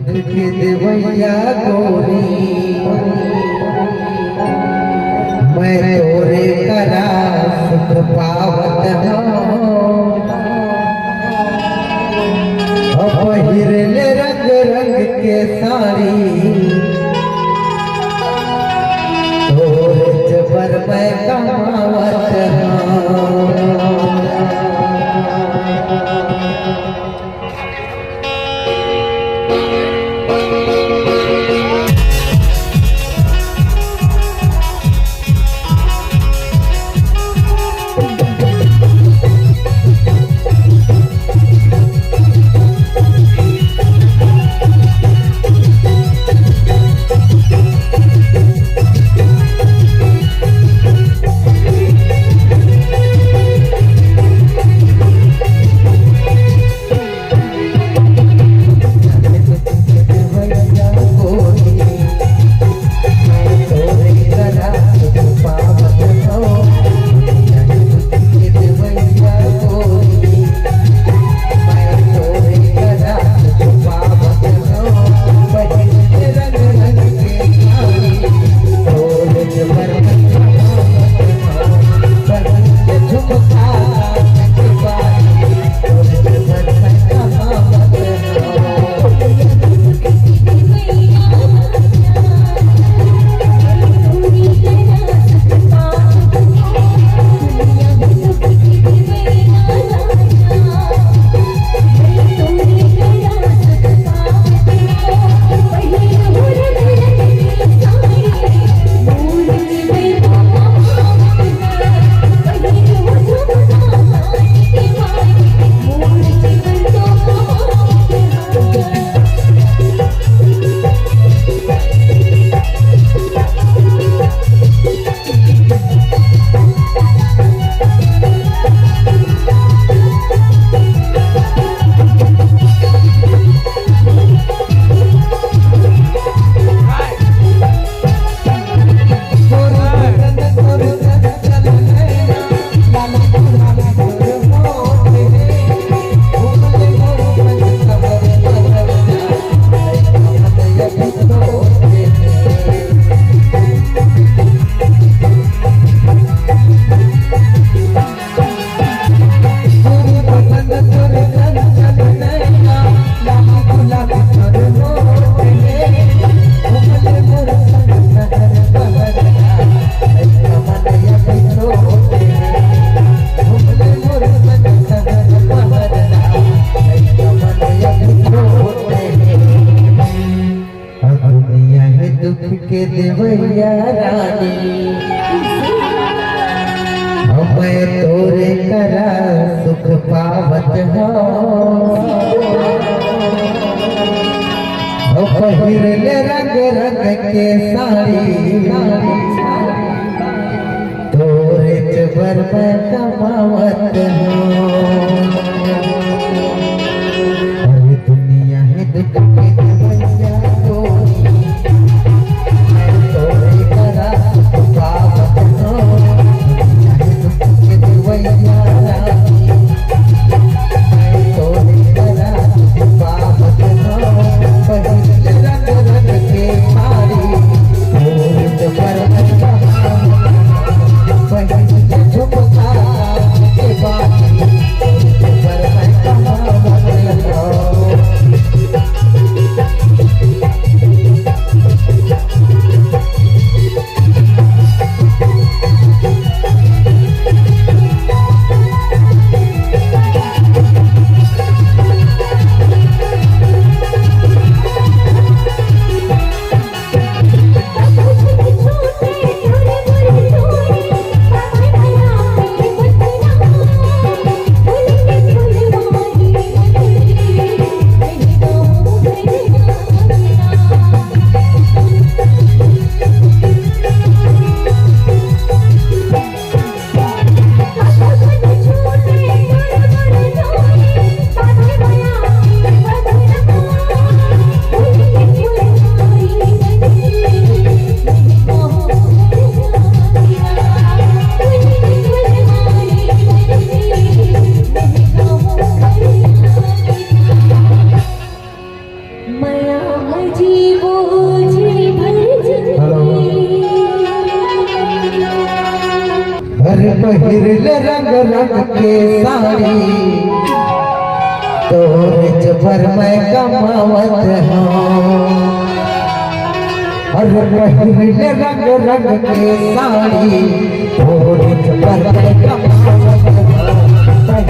दुख के देवैया गोरी मैं तोरे करा सुख पावत हूँ पहिरले रंग रंग के साड़ी तोरे जबर मैं कमावत हूँ। के देवैया रानी मैं तोरे करा सुख पावत हूँ पहिरले रंग रंग के साड़ी तोरे जबर मैं कमावत हूँ। दुनिया है दुख के देवैया झुमका के बात पर मैं कहाँ तोरे जबर मैं कमावत हूँ और पहले रंग रंग के साड़ी तोरे जबर मैं कमावत हूँ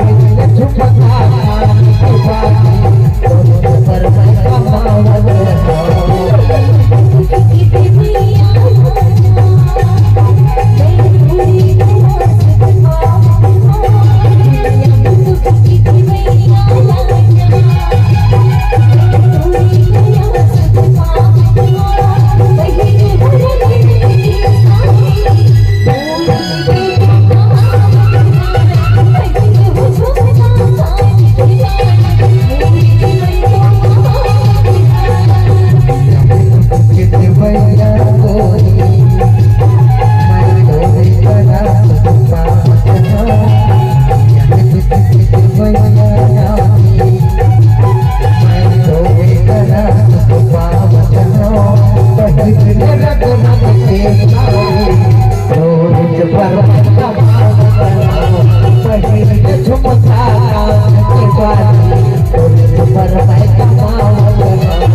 पहले झुमका कान की बाती तोरे जबर मैं कमावत हूँ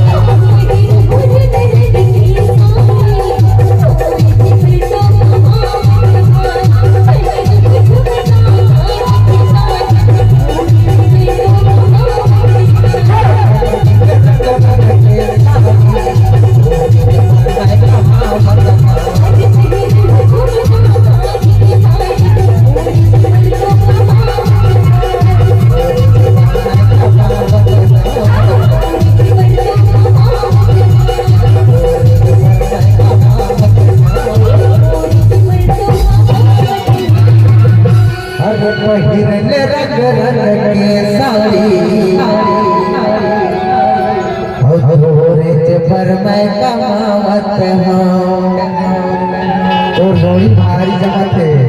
पहिरले रंग रंग के साड़ी तोरे जबर मैं कमावत हूँ तो रोई भारी जगत है